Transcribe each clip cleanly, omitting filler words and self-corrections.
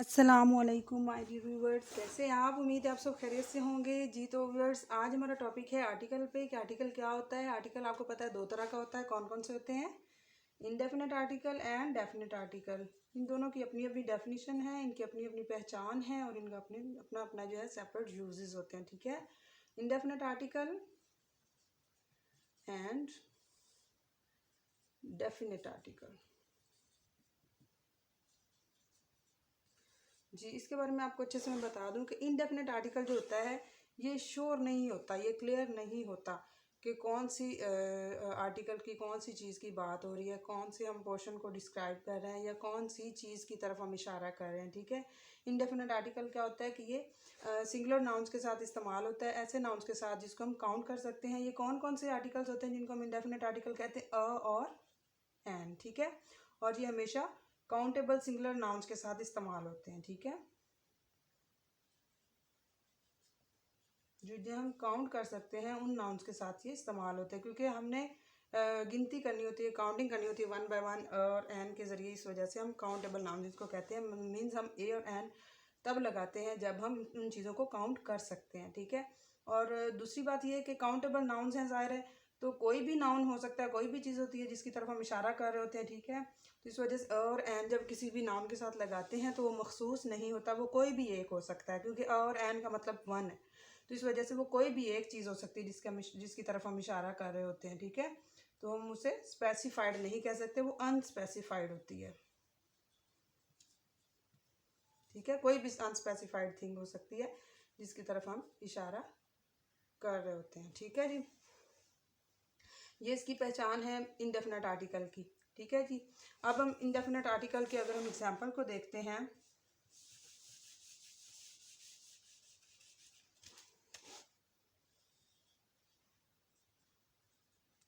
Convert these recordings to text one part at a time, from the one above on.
अस्सलामुअलैकुम my dear viewers, कैसे हैं आप। उम्मीद है आप सब खैरियत से होंगे जी। तो व्यूअर्स, आज हमारा टॉपिक है आर्टिकल पे कि आर्टिकल क्या होता है। आर्टिकल आपको पता है दो तरह का होता है, कौन कौन से होते हैं, indefinite article and definite article. इन दोनों की अपनी अपनी डेफिनेशन है, इनकी अपनी अपनी पहचान है और इनका अपने अपना अपना जो है सेपरेट यूजेस होते हैं। ठीक है, indefinite article and definite article जी, इसके बारे में आपको अच्छे से मैं बता दूं कि इनडेफिनेट आर्टिकल जो होता है ये श्योर नहीं होता, ये क्लियर नहीं होता कि कौन सी आर्टिकल की कौन सी चीज़ की बात हो रही है, कौन से हम पोर्शन को डिस्क्राइब कर रहे हैं या कौन सी चीज़ की तरफ हम इशारा कर रहे हैं। ठीक है, इनडेफिनेट आर्टिकल क्या होता है कि ये सिंगुलर नाउन्स के साथ इस्तेमाल होता है, ऐसे नाउन्स के साथ जिसको हम काउंट कर सकते हैं। ये कौन कौन से आर्टिकल्स होते हैं जिनको हम इनडेफिनेट आर्टिकल कहते हैं, अ और एन। ठीक है, और ये हमेशा काउंटेबल सिंगुलर नाउन्स के साथ इस्तेमाल होते हैं। ठीक है, जो हम काउंट कर सकते हैं उन नाउन्स के साथ ये इस्तेमाल होते हैं, क्योंकि हमने गिनती करनी होती है, काउंटिंग करनी होती है वन बाय वन और एन के ज़रिए। इस वजह से हम काउंटेबल नाउन जिसको कहते हैं, मीन्स हम ए और एन तब लगाते हैं जब हम उन चीज़ों को काउंट कर सकते हैं। ठीक है, और दूसरी बात यह है कि काउंटेबल नाउन्स हैं, ज़ाहिर है, तो कोई भी नाउन हो सकता है, कोई भी चीज़ होती है जिसकी तरफ हम इशारा कर रहे होते हैं। ठीक है, तो इस वजह से अ और एन जब किसी भी नाउन के साथ लगाते हैं तो वो मखसूस नहीं होता, वो कोई भी एक हो सकता है, क्योंकि अ और एन का मतलब वन है। तो इस वजह से वो कोई भी एक चीज़ हो सकती है जिसकी तरफ हम इशारा कर रहे होते हैं। ठीक है, तो हम उसे स्पेसिफाइड नहीं कह सकते, वो अनस्पेसिफाइड होती है। ठीक है, कोई भी अनस्पेसिफाइड थिंग हो सकती है जिसकी तरफ हम इशारा कर रहे होते हैं। ठीक है जी, ये इसकी पहचान है इनडेफिनेट आर्टिकल की। ठीक है जी, अब हम इनडेफिनेट आर्टिकल के अगर हम एग्जाम्पल को देखते हैं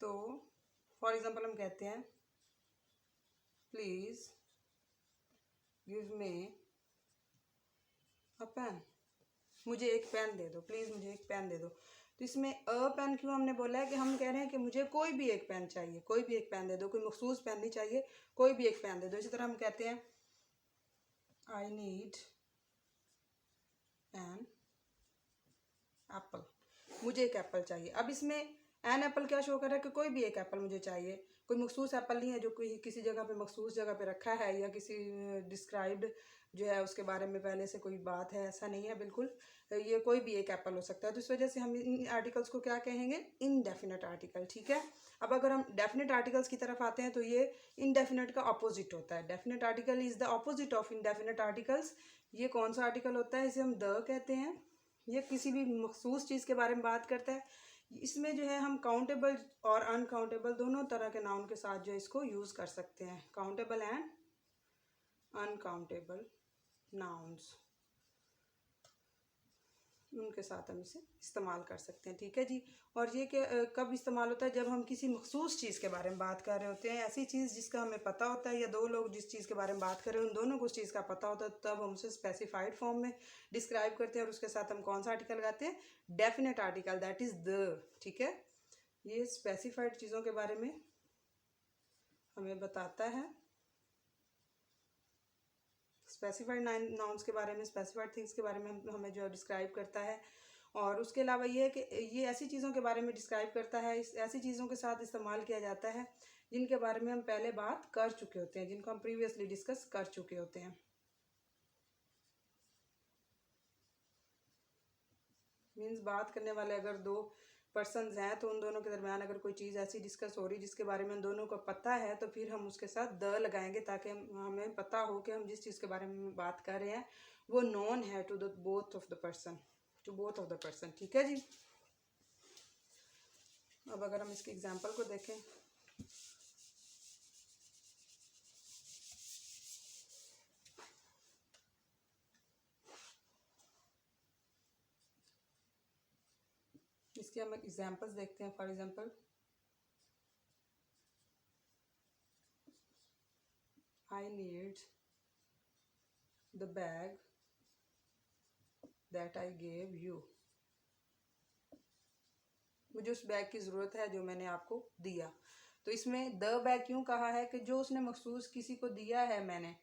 तो फॉर एग्जाम्पल हम कहते हैं please give me a pen, मुझे एक पेन दे दो, प्लीज़ मुझे एक पेन दे दो। तो इसमें अ पेन क्यों हमने बोला है कि हम कह रहे हैं कि मुझे कोई भी एक पेन चाहिए, कोई भी एक पेन दे दो, कोई मखसूस पेन नहीं चाहिए, कोई भी एक पेन दे दो। इसी तरह हम कहते हैं आई नीड एन एप्पल, मुझे एक एप्पल चाहिए। अब इसमें एन एप्पल क्या शो कर रहा है कि कोई भी एक एप्पल मुझे चाहिए, कोई मखसूस एप्पल नहीं है जो कोई किसी जगह पे मखसूस जगह पे रखा है या किसी डिस्क्राइब्ड जो है उसके बारे में पहले से कोई बात है, ऐसा नहीं है बिल्कुल। ये कोई भी एक एप्पल हो सकता है, तो इस वजह से हम इन आर्टिकल्स को क्या कहेंगे, इनडेफिनेट आर्टिकल। ठीक है, अब अगर हम डेफिनेट आर्टिकल्स की तरफ आते हैं तो ये इनडेफिनेट का अपोजिट होता है। Definite article is the opposite of indefinite articles. ये कौन सा आर्टिकल होता है, इसे हम द कहते हैं। ये किसी भी मखसूस चीज़ के बारे में बात करता है। इसमें जो है हम काउंटेबल और अनकाउंटेबल दोनों तरह के नाउन के साथ जो है इसको यूज़ कर सकते हैं, काउंटेबल एंड अनकाउंटेबल नाउन्स, उनके साथ हम इसे इस्तेमाल कर सकते हैं। ठीक है जी, और ये कब इस्तेमाल होता है, जब हम किसी मखसूस चीज़ के बारे में बात कर रहे होते हैं, ऐसी चीज़ जिसका हमें पता होता है या दो लोग जिस चीज़ के बारे में बात कर रहे हैं उन दोनों को उस चीज़ का पता होता है, तब हम उसे स्पेसिफाइड फॉर्म में डिस्क्राइब करते हैं और उसके साथ हम कौन सा आर्टिकल लगाते हैं, definite article, that is the. ठीक है, ये स्पेसिफाइड चीज़ों के बारे में हमें बताता है, स्पेसिफाइड नाउन्स के बारे में, स्पेसिफाइड थिंग्स के बारे में हमें जो डिस्क्राइब करता है। और उसके अलावा ये है कि ये ऐसी चीज़ों के बारे में डिस्क्राइब करता है, ऐसी चीज़ों के साथ इस्तेमाल किया जाता है जिनके बारे में हम पहले बात कर चुके होते हैं, जिनको हम प्रीवियसली डिस्कस कर चुके होते हैं। मीन्स बात करने वाले अगर दो पर्सनस हैं तो उन दोनों के दरमियान अगर कोई चीज़ ऐसी डिस्कस हो रही जिसके बारे में उन दोनों को पता है तो फिर हम उसके साथ द लगाएंगे, ताकि हमें पता हो कि हम जिस चीज़ के बारे में बात कर रहे हैं वो नोन है to the both of the person, to both of the person. ठीक है जी, अब अगर हम इसके एग्जाम्पल को देखें इसके हम एग्जाम्पल्स देखते हैं। For example I need the bag that I gave you, मुझे उस बैग की ज़रूरत है जो मैंने आपको दिया। तो इसमें द बैग क्यों कहा है कि जो उसने मखसूस किसी को दिया है मैंने,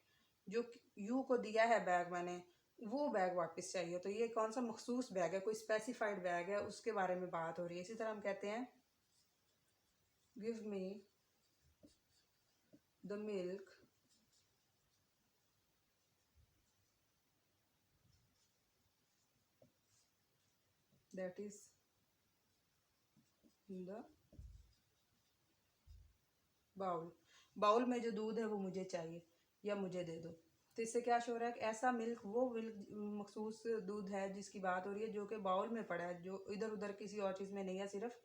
जो यू को दिया है बैग मैंने, वो बैग वापस चाहिए। तो ये कौन सा मखसूस बैग है, कोई स्पेसिफाइड बैग है, उसके बारे में बात हो रही है। इसी तरह हम कहते हैं give me the milk that is in the bowl. Bowl में जो दूध है वो मुझे चाहिए या मुझे दे दो। तो इससे क्या शो रहा है कि ऐसा मिल्क, वो मिल्क मखसूस दूध है जिसकी बात हो रही है, जो कि बाउल में पड़ा है, जो इधर उधर किसी और चीज़ में नहीं है, सिर्फ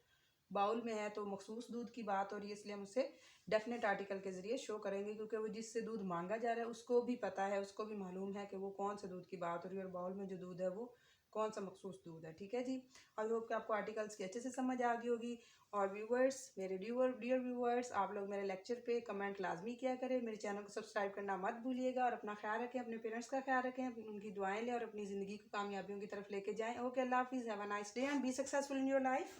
बाउल में है। तो मखसूस दूध की बात हो रही है, इसलिए हम उसे डेफिनेट आर्टिकल के जरिए शो करेंगे, क्योंकि वो जिससे दूध मांगा जा रहा है उसको भी पता है, उसको भी मालूम है कि वो कौन से दूध की बात हो रही है और बाउल में जो दूध है वो कौन सा मखसूस दूध है। ठीक है जी। आई होप कि आपको आर्टिकल्स की अच्छे से समझ आ गई होगी। और व्यूवर्स, मेरे डियर व्यूवर्स, आप लोग मेरे लेक्चर पे कमेंट लाजमी किया करें, मेरे चैनल को सब्सक्राइब करना मत भूलिएगा और अपना ख्याल रखें, अपने पेरेंट्स का ख्याल रखें, उनकी दुआएं लें और अपनी ज़िंदगी को कामयाबियों की तरफ लेके जाएं। ओके, अल्लाह हाफिज़, have a nice day and be successful in your life.